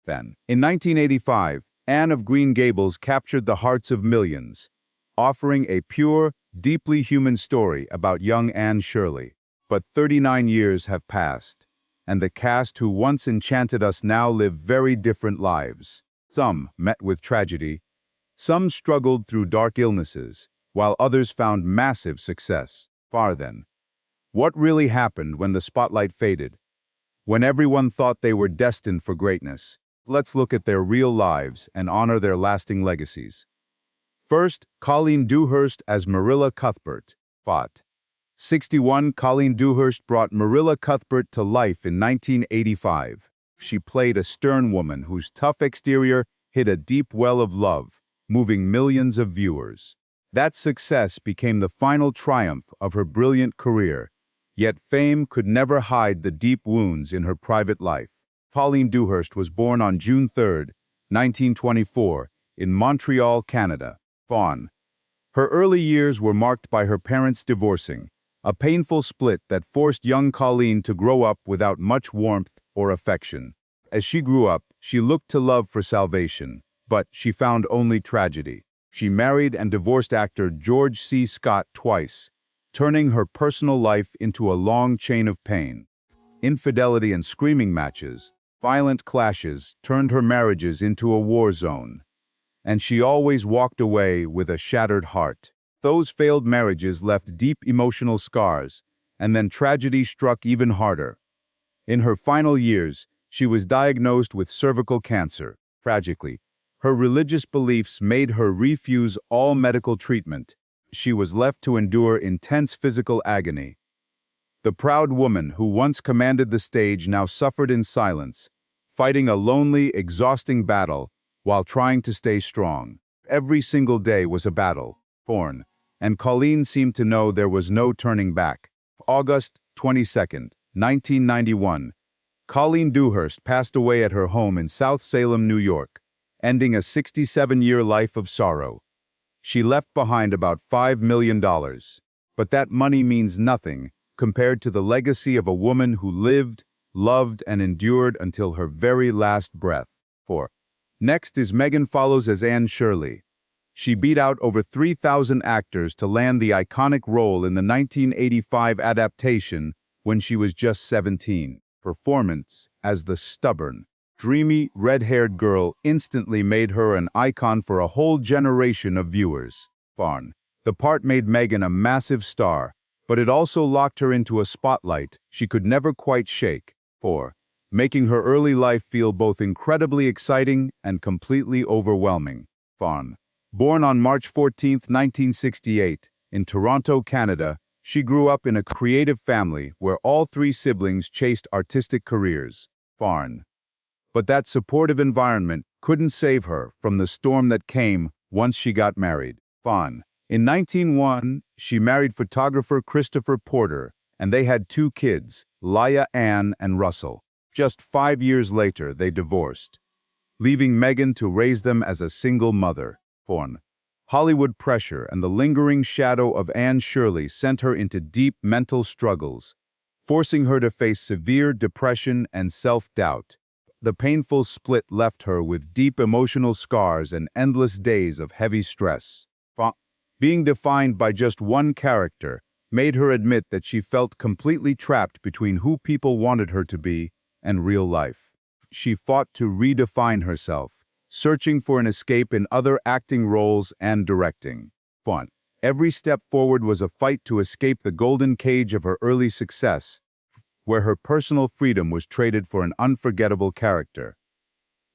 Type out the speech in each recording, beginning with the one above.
Then, in 1985, Anne of Green Gables captured the hearts of millions, offering a pure, deeply human story about young Anne Shirley. But 39 years have passed, and the cast who once enchanted us now live very different lives. Some met with tragedy, some struggled through dark illnesses, while others found massive success. Then, what really happened when the spotlight faded? When everyone thought they were destined for greatness? Let's look at their real lives and honor their lasting legacies. First, Colleen Dewhurst as Marilla Cuthbert. 61, Colleen Dewhurst brought Marilla Cuthbert to life in 1985. She played a stern woman whose tough exterior hid a deep well of love, moving millions of viewers. That success became the final triumph of her brilliant career, yet fame could never hide the deep wounds in her private life. Colleen Dewhurst was born on June 3, 1924, in Montreal, Canada. Her early years were marked by her parents divorcing, a painful split that forced young Colleen to grow up without much warmth or affection. As she grew up, she looked to love for salvation, but she found only tragedy. She married and divorced actor George C. Scott twice, turning her personal life into a long chain of pain. Infidelity and screaming matches, violent clashes turned her marriages into a war zone, and she always walked away with a shattered heart. Those failed marriages left deep emotional scars, and then tragedy struck even harder. In her final years, she was diagnosed with cervical cancer. Tragically, her religious beliefs made her refuse all medical treatment. She was left to endure intense physical agony. The proud woman who once commanded the stage now suffered in silence, fighting a lonely, exhausting battle while trying to stay strong. Every single day was a battle, and Colleen seemed to know there was no turning back. August 22, 1991, Colleen Dewhurst passed away at her home in South Salem, New York, ending a 67-year life of sorrow. She left behind about $5 million, but that money means nothing compared to the legacy of a woman who lived, loved, and endured until her very last breath. Next is Megan Follows as Anne Shirley. She beat out over 3,000 actors to land the iconic role in the 1985 adaptation when she was just 17. Performance as the stubborn, dreamy, red-haired girl instantly made her an icon for a whole generation of viewers. The part made Megan a massive star, but it also locked her into a spotlight she could never quite shake, making her early life feel both incredibly exciting and completely overwhelming. Born on March 14, 1968, in Toronto, Canada, she grew up in a creative family where all three siblings chased artistic careers. But that supportive environment couldn't save her from the storm that came once she got married. In 1901, she married photographer Christopher Porter, and they had 2 kids, Laia Ann and Russell. Just 5 years later, they divorced, leaving Megan to raise them as a single mother. Hollywood pressure and the lingering shadow of Anne Shirley sent her into deep mental struggles, forcing her to face severe depression and self-doubt. The painful split left her with deep emotional scars and endless days of heavy stress. Being defined by just one character made her admit that she felt completely trapped between who people wanted her to be and real life. She fought to redefine herself, searching for an escape in other acting roles and directing. Every step forward was a fight to escape the golden cage of her early success, where her personal freedom was traded for an unforgettable character.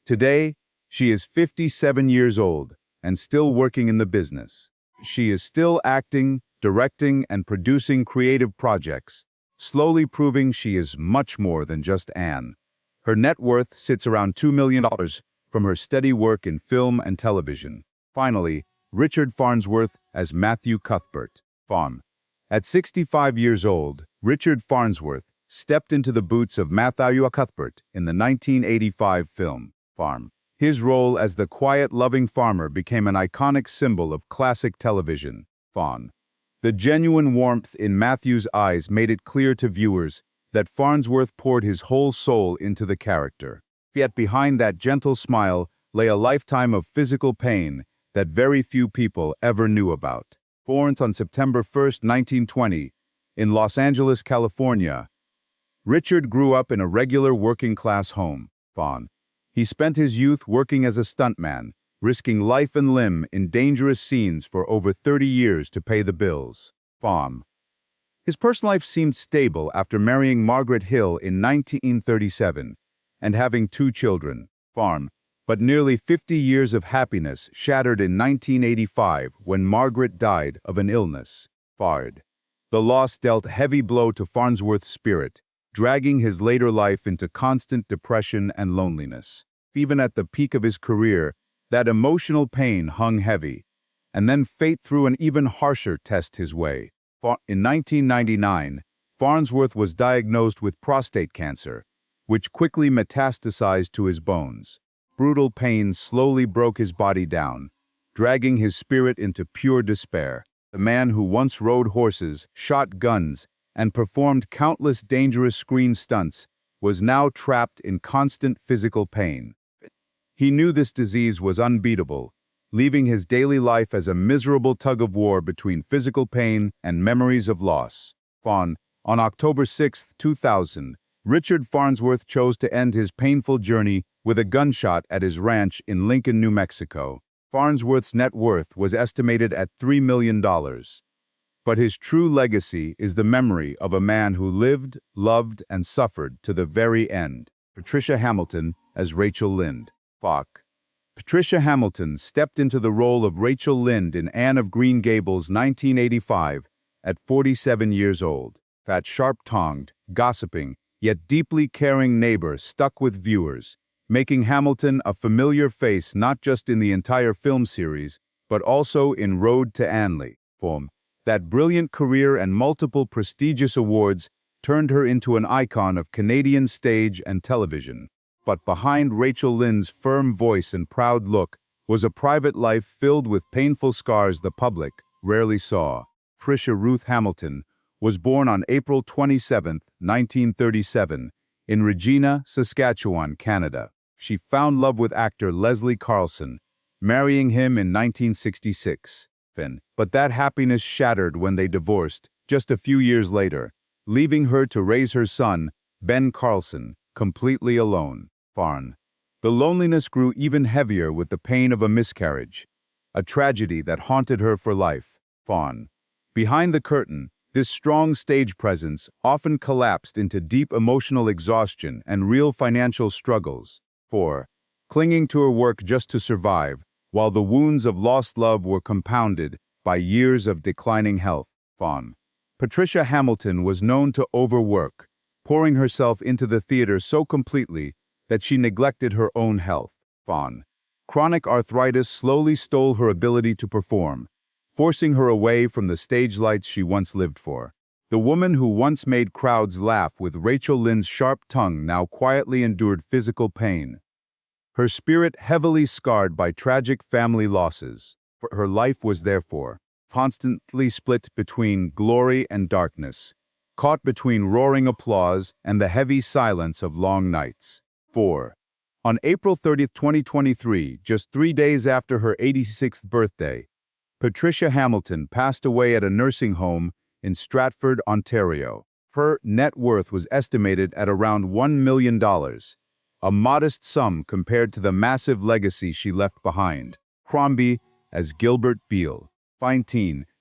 Today, she is 57 years old and still working in the business. She is still acting, directing, and producing creative projects, slowly proving she is much more than just Anne. Her net worth sits around $2 million from her steady work in film and television. Finally, Richard Farnsworth as Matthew Cuthbert. At 65 years old, Richard Farnsworth stepped into the boots of Matthew Cuthbert in the 1985 film, His role as the quiet, loving farmer became an iconic symbol of classic television. The genuine warmth in Matthew's eyes made it clear to viewers that Farnsworth poured his whole soul into the character. Yet behind that gentle smile lay a lifetime of physical pain that very few people ever knew about. Born on September 1, 1920, in Los Angeles, California, Richard grew up in a regular working-class home. He spent his youth working as a stuntman, risking life and limb in dangerous scenes for over 30 years to pay the bills. His personal life seemed stable after marrying Margaret Hill in 1937 and having 2 children. But nearly 50 years of happiness shattered in 1985 when Margaret died of an illness. The loss dealt a heavy blow to Farnsworth's spirit, dragging his later life into constant depression and loneliness. Even at the peak of his career, that emotional pain hung heavy, and then fate threw an even harsher test his way. In 1999, Farnsworth was diagnosed with prostate cancer, which quickly metastasized to his bones. Brutal pain slowly broke his body down, dragging his spirit into pure despair. The man who once rode horses, shot guns, and performed countless dangerous screen stunts was now trapped in constant physical pain. He knew this disease was unbeatable, leaving his daily life as a miserable tug-of-war between physical pain and memories of loss. On October 6, 2000, Richard Farnsworth chose to end his painful journey with a gunshot at his ranch in Lincoln, New Mexico. Farnsworth's net worth was estimated at $3 million. But his true legacy is the memory of a man who lived, loved, and suffered to the very end. Patricia Hamilton as Rachel Lynde. Patricia Hamilton stepped into the role of Rachel Lynde in Anne of Green Gables 1985 at 47 years old. That sharp-tongued, gossiping, yet deeply caring neighbor stuck with viewers, making Hamilton a familiar face not just in the entire film series, but also in Road to Anley. That brilliant career and multiple prestigious awards turned her into an icon of Canadian stage and television. But behind Rachel Lynde's firm voice and proud look was a private life filled with painful scars the public rarely saw. Patricia Ruth Hamilton was born on April 27, 1937, in Regina, Saskatchewan, Canada. She found love with actor Leslie Carlson, marrying him in 1966. But that happiness shattered when they divorced just a few years later, leaving her to raise her son, Ben Carlson, completely alone. The loneliness grew even heavier with the pain of a miscarriage, a tragedy that haunted her for life. Behind the curtain, this strong stage presence often collapsed into deep emotional exhaustion and real financial struggles. Clinging to her work just to survive, while the wounds of lost love were compounded by years of declining health. Patricia Hamilton was known to overwork, pouring herself into the theater so completely that she neglected her own health. Chronic arthritis slowly stole her ability to perform, forcing her away from the stage lights she once lived for. The woman who once made crowds laugh with Rachel Lynde's sharp tongue now quietly endured physical pain, her spirit heavily scarred by tragic family losses. Her life was therefore constantly split between glory and darkness, caught between roaring applause and the heavy silence of long nights. On April 30, 2023, just 3 days after her 86th birthday, Patricia Hamilton passed away at a nursing home in Stratford, Ontario. Her net worth was estimated at around $1 million, a modest sum compared to the massive legacy she left behind. Crombie as Gilbert Beale.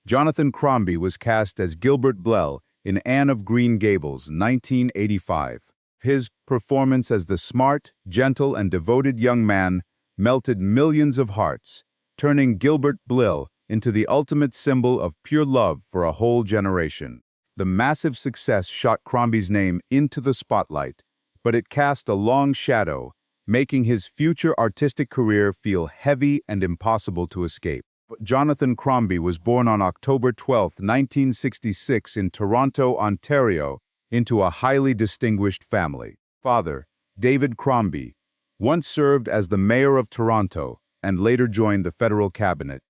Jonathan Crombie was cast as Gilbert Blell in Anne of Green Gables, 1985. His performance as the smart, gentle, and devoted young man melted millions of hearts, turning Gilbert Blell into the ultimate symbol of pure love for a whole generation. The massive success shot Crombie's name into the spotlight, but it cast a long shadow, making his future artistic career feel heavy and impossible to escape. Jonathan Crombie was born on October 12, 1966 in Toronto, Ontario, into a highly distinguished family. Father, David Crombie, once served as the mayor of Toronto and later joined the federal cabinet.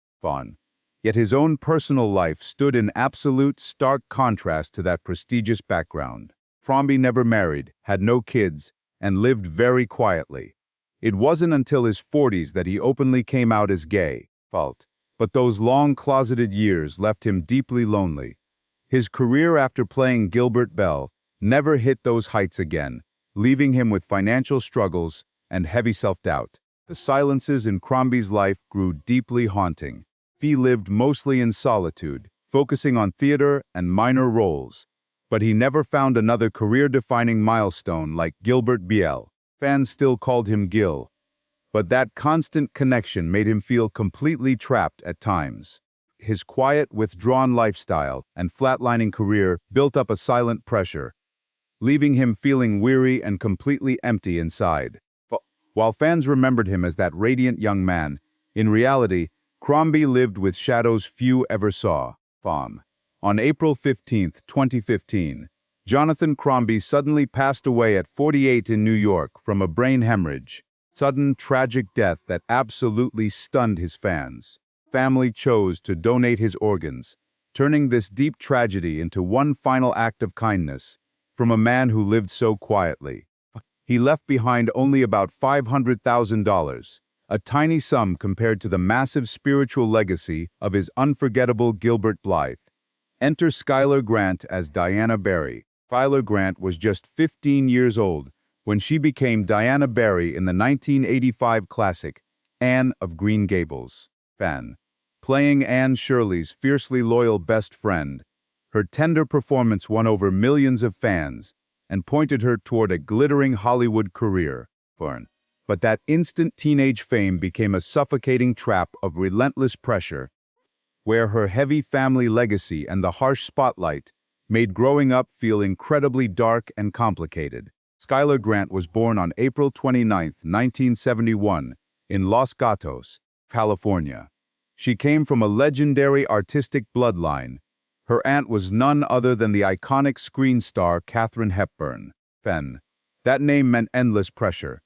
Yet his own personal life stood in absolute stark contrast to that prestigious background. Crombie never married, had no kids, and lived very quietly. It wasn't until his 40s that he openly came out as gay. But those long closeted years left him deeply lonely. His career after playing Gilbert Bell never hit those heights again, leaving him with financial struggles and heavy self-doubt. The silences in Crombie's life grew deeply haunting. He lived mostly in solitude, focusing on theater and minor roles. But he never found another career-defining milestone like Gilbert Bell. Fans still called him Gil. But that constant connection made him feel completely trapped at times. His quiet, withdrawn lifestyle and flatlining career built up a silent pressure, leaving him feeling weary and completely empty inside. While fans remembered him as that radiant young man, in reality, Crombie lived with shadows few ever saw. On April 15, 2015, Jonathan Crombie suddenly passed away at 48 in New York from a brain hemorrhage. Sudden, tragic death that absolutely stunned his fans. Family chose to donate his organs, turning this deep tragedy into one final act of kindness from a man who lived so quietly. He left behind only about $500,000, a tiny sum compared to the massive spiritual legacy of his unforgettable Gilbert Blythe. Enter Skylar Grant as Diana Barry. Skylar Grant was just 15 years old when she became Diana Barry in the 1985 classic Anne of Green Gables. Playing Anne Shirley's fiercely loyal best friend, her tender performance won over millions of fans and pointed her toward a glittering Hollywood career. But that instant teenage fame became a suffocating trap of relentless pressure, where her heavy family legacy and the harsh spotlight made growing up feel incredibly dark and complicated. Skylar Grant was born on April 29, 1971, in Los Gatos, California. She came from a legendary artistic bloodline. Her aunt was none other than the iconic screen star Katharine Hepburn. That name meant endless pressure.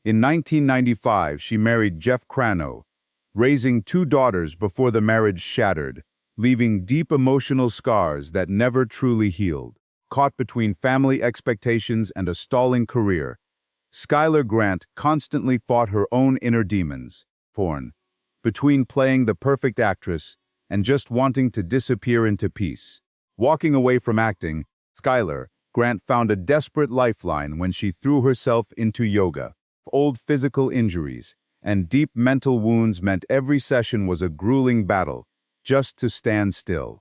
In 1995, she married Jeff Crano, raising 2 daughters before the marriage shattered, leaving deep emotional scars that never truly healed. Caught between family expectations and a stalling career, Skylar Grant constantly fought her own inner demons. Between playing the perfect actress and just wanting to disappear into peace. Walking away from acting, Skylar Grant found a desperate lifeline when she threw herself into yoga. Old physical injuries and deep mental wounds meant every session was a grueling battle, just to stand still.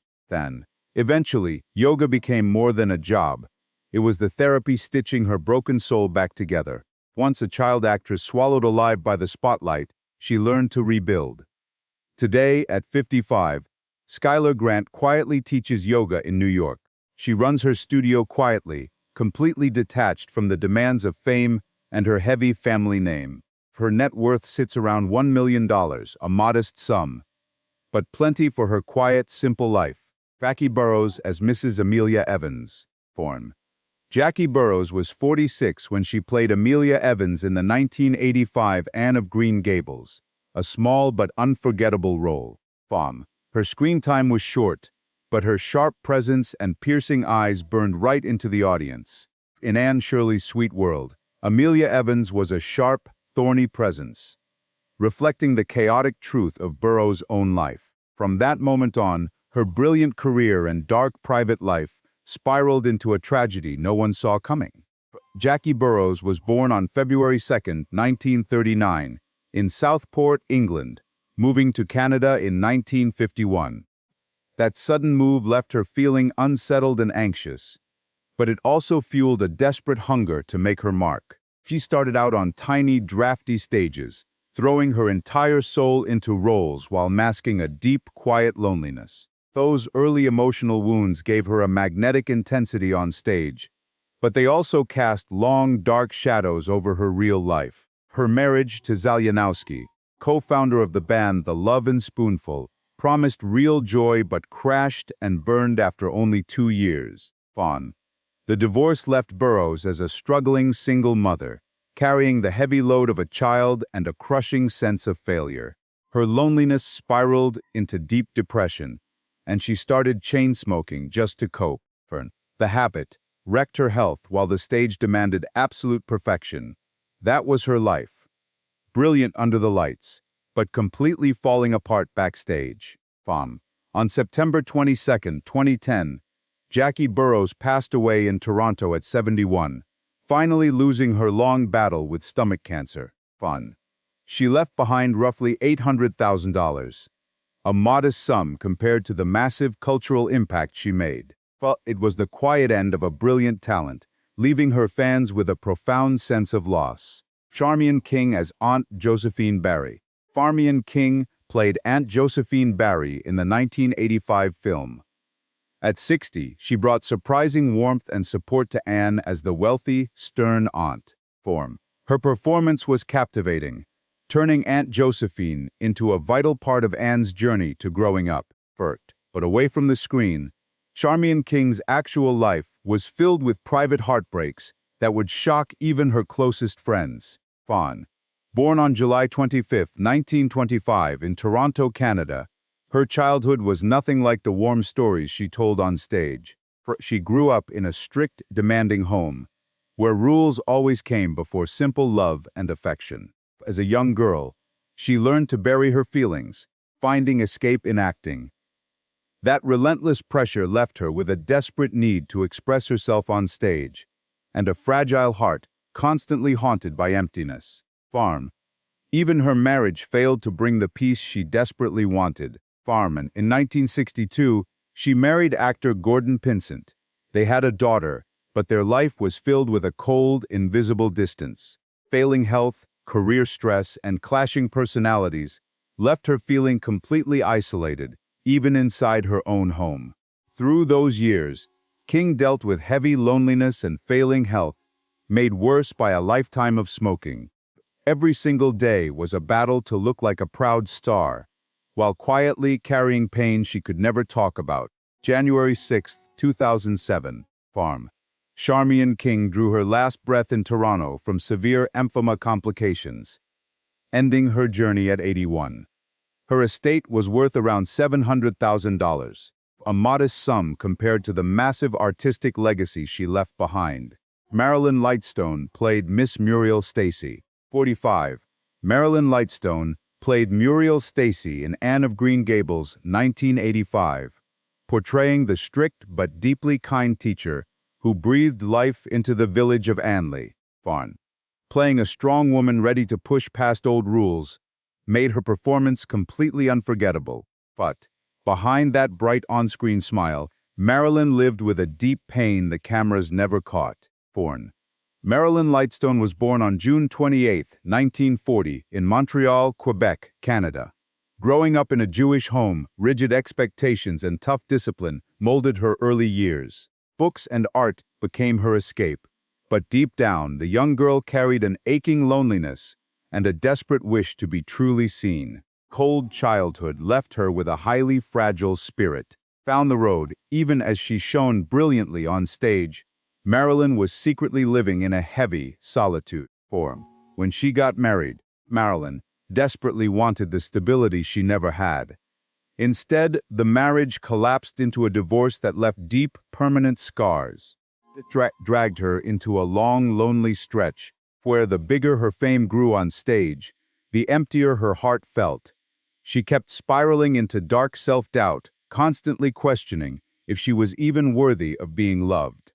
Eventually, yoga became more than a job. It was the therapy stitching her broken soul back together. Once a child actress swallowed alive by the spotlight, she learned to rebuild. Today, at 55, Skylar Grant quietly teaches yoga in New York. She runs her studio quietly, completely detached from the demands of fame and her heavy family name. Her net worth sits around $1 million, a modest sum, but plenty for her quiet, simple life. Jackie Burroughs as Mrs. Amelia Evans. Jackie Burroughs was 46 when she played Amelia Evans in the 1985 Anne of Green Gables, a small but unforgettable role. Her screen time was short, but her sharp presence and piercing eyes burned right into the audience. In Anne Shirley's Sweet World, Amelia Evans was a sharp, thorny presence, reflecting the chaotic truth of Burroughs' own life. From that moment on, her brilliant career and dark private life spiraled into a tragedy no one saw coming. Jackie Burroughs was born on February 2, 1939, in Southport, England, moving to Canada in 1951. That sudden move left her feeling unsettled and anxious, but it also fueled a desperate hunger to make her mark. She started out on tiny, drafty stages, throwing her entire soul into roles while masking a deep, quiet loneliness. Those early emotional wounds gave her a magnetic intensity on stage, but they also cast long, dark shadows over her real life. Her marriage to Zalianowski, co-founder of the band The Love and Spoonful, promised real joy but crashed and burned after only 2 years. The divorce left Burroughs as a struggling single mother, carrying the heavy load of a child and a crushing sense of failure. Her loneliness spiraled into deep depression, and she started chain-smoking just to cope. The habit, wrecked her health while the stage demanded absolute perfection. That was her life. Brilliant under the lights, but completely falling apart backstage. On September 22, 2010, Jackie Burroughs passed away in Toronto at 71, finally losing her long battle with stomach cancer. She left behind roughly $800,000, a modest sum compared to the massive cultural impact she made. But it was the quiet end of a brilliant talent, leaving her fans with a profound sense of loss. Charmian King as Aunt Josephine Barry. Charmian King played Aunt Josephine Barry in the 1985 film. At 60, she brought surprising warmth and support to Anne as the wealthy, stern aunt. Her performance was captivating, turning Aunt Josephine into a vital part of Anne's journey to growing up. But away from the screen, Charmian King's actual life was filled with private heartbreaks that would shock even her closest friends. Born on July 25, 1925 in Toronto, Canada, her childhood was nothing like the warm stories she told on stage. She grew up in a strict, demanding home, where rules always came before simple love and affection. As a young girl, she learned to bury her feelings, finding escape in acting. That relentless pressure left her with a desperate need to express herself on stage, and a fragile heart constantly haunted by emptiness. Even her marriage failed to bring the peace she desperately wanted. In 1962, she married actor Gordon Pinsent. They had a daughter, but their life was filled with a cold, invisible distance. Failing health, career stress, and clashing personalities left her feeling completely isolated, even inside her own home. Through those years, King dealt with heavy loneliness and failing health, made worse by a lifetime of smoking. Every single day was a battle to look like a proud star, while quietly carrying pain she could never talk about. January 6, 2007. Charmian King drew her last breath in Toronto from severe emphysema complications, ending her journey at 81. Her estate was worth around $700,000, a modest sum compared to the massive artistic legacy she left behind. Marilyn Lightstone played Miss Muriel Stacy. 45. Marilyn Lightstone played Muriel Stacy in Anne of Green Gables, 1985, portraying the strict but deeply kind teacher who breathed life into the village of Anley. Playing a strong woman ready to push past old rules made her performance completely unforgettable. But behind that bright on-screen smile, Marilyn lived with a deep pain the cameras never caught. Marilyn Lightstone was born on June 28, 1940, in Montreal, Quebec, Canada. Growing up in a Jewish home, rigid expectations and tough discipline molded her early years. Books and art became her escape, but deep down, the young girl carried an aching loneliness and a desperate wish to be truly seen. Cold childhood left her with a highly fragile spirit. Found the road, even as she shone brilliantly on stage, Marilyn was secretly living in a heavy solitude. When she got married, Marilyn desperately wanted the stability she never had. Instead, the marriage collapsed into a divorce that left deep, permanent scars. It dragged her into a long, lonely stretch, where the bigger her fame grew on stage, the emptier her heart felt. She kept spiraling into dark self-doubt, constantly questioning if she was even worthy of being loved.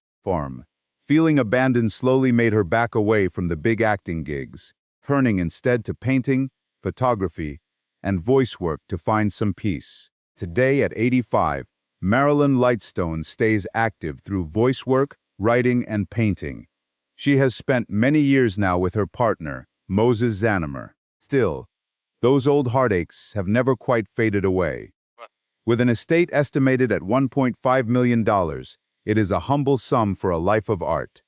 Feeling abandoned slowly made her back away from the big acting gigs, turning instead to painting, photography, and voice work to find some peace. Today at 85, Marilyn Lightstone stays active through voice work, writing, and painting. She has spent many years now with her partner, Moses Zanimer. Still, those old heartaches have never quite faded away. With an estate estimated at $1.5 million, it is a humble sum for a life of art.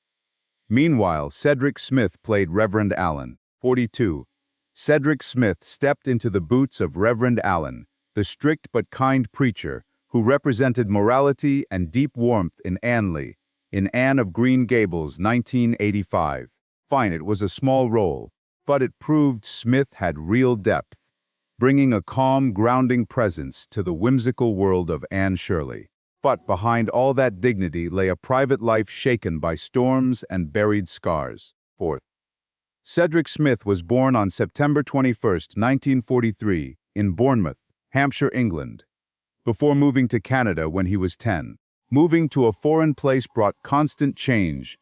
Meanwhile, Cedric Smith played Reverend Allen. 42. Cedric Smith stepped into the boots of Reverend Allen, the strict but kind preacher who represented morality and deep warmth in Anley, in Anne of Green Gables, 1985. It was a small role, but it proved Smith had real depth, bringing a calm, grounding presence to the whimsical world of Anne Shirley. But behind all that dignity lay a private life shaken by storms and buried scars. Fourth, Cedric Smith was born on September 21, 1943, in Bournemouth, Hampshire, England, before moving to Canada when he was 10. Moving to a foreign place brought constant change,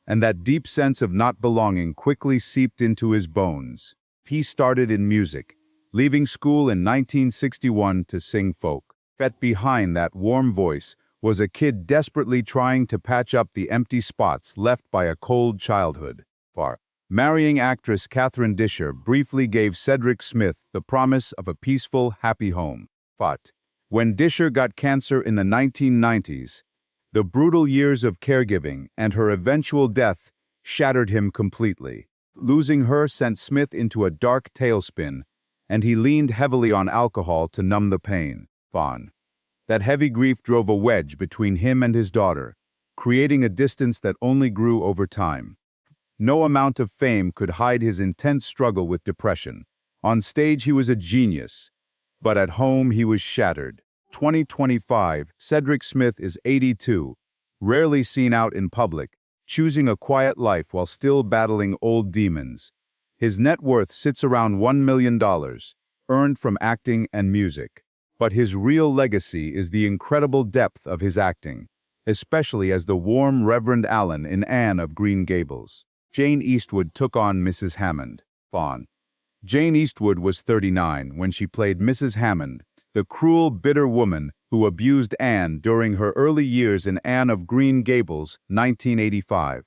and that deep sense of not belonging quickly seeped into his bones. He started in music, leaving school in 1961 to sing folk. Yet behind that warm voice was a kid desperately trying to patch up the empty spots left by a cold childhood. Marrying actress Catherine Disher briefly gave Cedric Smith the promise of a peaceful, happy home. But when Disher got cancer in the 1990s, the brutal years of caregiving and her eventual death shattered him completely. Losing her sent Smith into a dark tailspin, and he leaned heavily on alcohol to numb the pain. That heavy grief drove a wedge between him and his daughter, creating a distance that only grew over time. No amount of fame could hide his intense struggle with depression. On stage he was a genius, but at home he was shattered. 2025, Cedric Smith is 82, rarely seen out in public, choosing a quiet life while still battling old demons. His net worth sits around $1 million, earned from acting and music. But his real legacy is the incredible depth of his acting, especially as the warm Reverend Allen in Anne of Green Gables. Jane Eastwood took on Mrs. Hammond. Jane Eastwood was 39 when she played Mrs. Hammond, the cruel, bitter woman who abused Anne during her early years in Anne of Green Gables, 1985.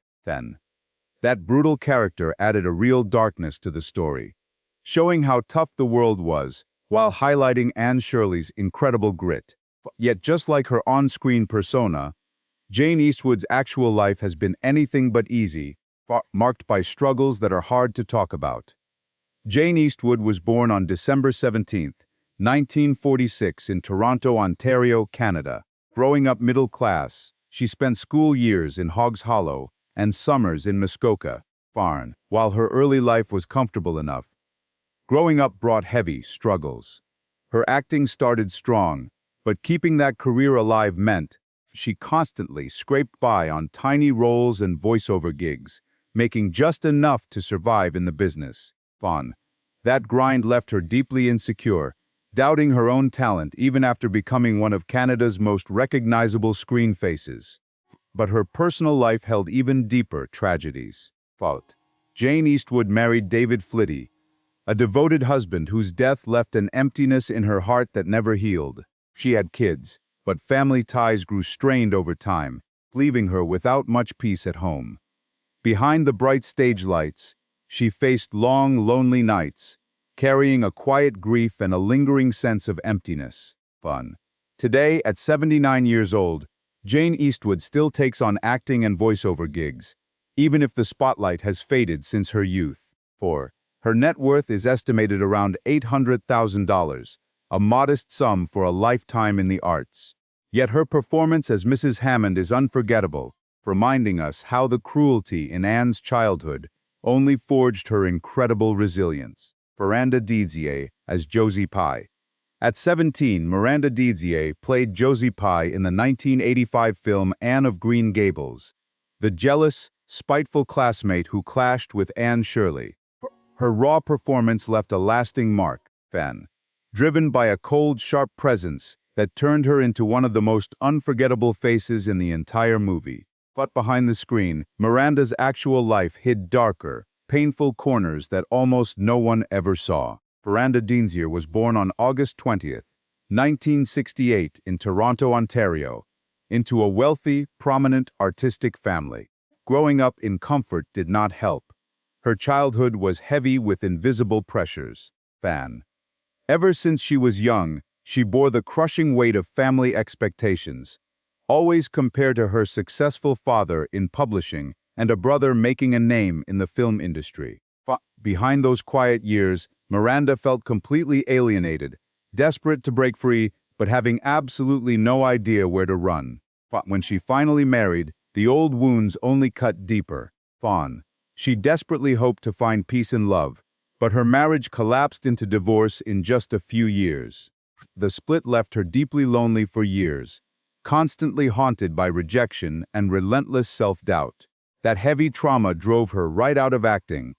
That brutal character added a real darkness to the story, showing how tough the world was, while highlighting Anne Shirley's incredible grit. Yet just like her on-screen persona, Jane Eastwood's actual life has been anything but easy, marked by struggles that are hard to talk about. Jane Eastwood was born on December 17, 1946 in Toronto, Ontario, Canada. Growing up middle class, she spent school years in Hoggs Hollow and summers in Muskoka, Farn. While her early life was comfortable enough, growing up brought heavy struggles. Her acting started strong, but keeping that career alive meant she constantly scraped by on tiny roles and voiceover gigs, making just enough to survive in the business. That grind left her deeply insecure, doubting her own talent even after becoming one of Canada's most recognizable screen faces. But her personal life held even deeper tragedies. Jane Eastwood married David Flitty, a devoted husband whose death left an emptiness in her heart that never healed. She had kids, but family ties grew strained over time, leaving her without much peace at home. Behind the bright stage lights, she faced long, lonely nights, carrying a quiet grief and a lingering sense of emptiness. Today, at 79 years old, Jane Eastwood still takes on acting and voiceover gigs, even if the spotlight has faded since her youth. Her net worth is estimated around $800,000, a modest sum for a lifetime in the arts. Yet her performance as Mrs. Hammond is unforgettable, reminding us how the cruelty in Anne's childhood only forged her incredible resilience. Miranda Dietzier as Josie Pye. At 17, Miranda Dietzier played Josie Pye in the 1985 film Anne of Green Gables, the jealous, spiteful classmate who clashed with Anne Shirley. Her raw performance left a lasting mark. Driven by a cold, sharp presence that turned her into one of the most unforgettable faces in the entire movie. But behind the screen, Miranda's actual life hid darker, painful corners that almost no one ever saw. Miranda Dietzier was born on August 20, 1968 in Toronto, Ontario, into a wealthy, prominent, artistic family. Growing up in comfort did not help. Her childhood was heavy with invisible pressures. Ever since she was young, she bore the crushing weight of family expectations, always compared to her successful father in publishing and a brother making a name in the film industry. Behind those quiet years, Miranda felt completely alienated, desperate to break free, but having absolutely no idea where to run. When she finally married, the old wounds only cut deeper. She desperately hoped to find peace and love, but her marriage collapsed into divorce in just a few years. The split left her deeply lonely for years, constantly haunted by rejection and relentless self-doubt. That heavy trauma drove her right out of acting,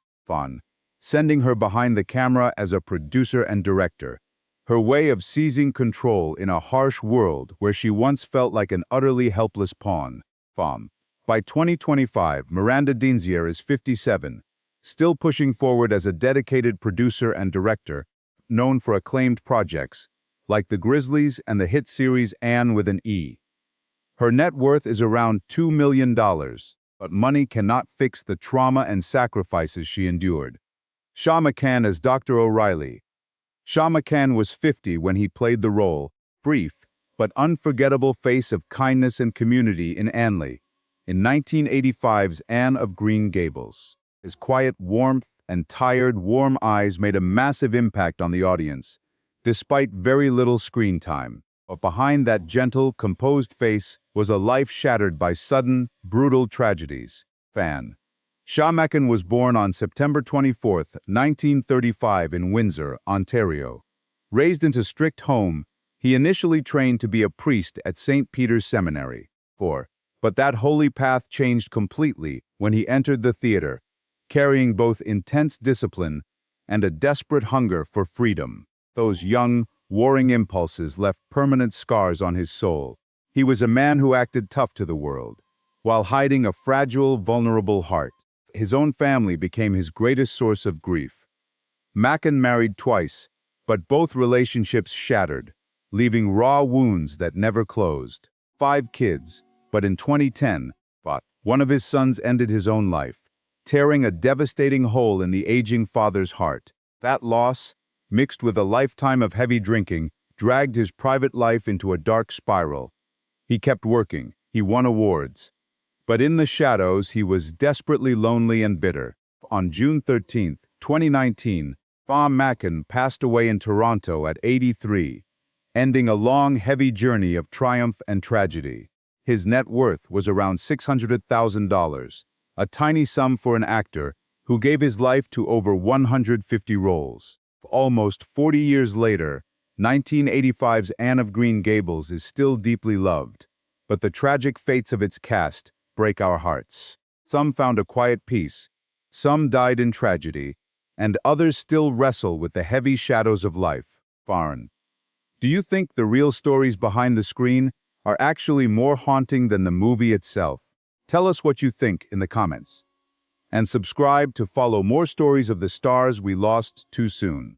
sending her behind the camera as a producer and director. Her way of seizing control in a harsh world where she once felt like an utterly helpless pawn. By 2025, Miranda Denzier is 57, still pushing forward as a dedicated producer and director, known for acclaimed projects, like The Grizzlies and the hit series Anne with an E. Her net worth is around $2 million, but money cannot fix the trauma and sacrifices she endured. Shaw McCann as Dr. O'Reilly. Shaw McCann was 50 when he played the role, brief but unforgettable face of kindness and community in Anley, in 1985's Anne of Green Gables. His quiet warmth and tired, warm eyes made a massive impact on the audience, despite very little screen time. But behind that gentle, composed face was a life shattered by sudden, brutal tragedies. Shaw McCann was born on September 24, 1935 in Windsor, Ontario. Raised into strict home, he initially trained to be a priest at St. Peter's Seminary. But that holy path changed completely when he entered the theater, carrying both intense discipline and a desperate hunger for freedom. Those young, warring impulses left permanent scars on his soul. He was a man who acted tough to the world, while hiding a fragile, vulnerable heart. His own family became his greatest source of grief. McCann married twice, but both relationships shattered, leaving raw wounds that never closed. 5 kids, but in 2010, one of his sons ended his own life, tearing a devastating hole in the aging father's heart. That loss, mixed with a lifetime of heavy drinking, dragged his private life into a dark spiral. He kept working, he won awards. But in the shadows, he was desperately lonely and bitter. On June 13, 2019, McCann passed away in Toronto at 83, ending a long, heavy journey of triumph and tragedy. His net worth was around $600,000, a tiny sum for an actor who gave his life to over 150 roles. Almost 40 years later, 1985's Anne of Green Gables is still deeply loved, but the tragic fates of its cast break our hearts. Some found a quiet peace, some died in tragedy, and others still wrestle with the heavy shadows of life. Do you think the real stories behind the screen are actually more haunting than the movie itself? Tell us what you think in the comments. And subscribe to follow more stories of the stars we lost too soon.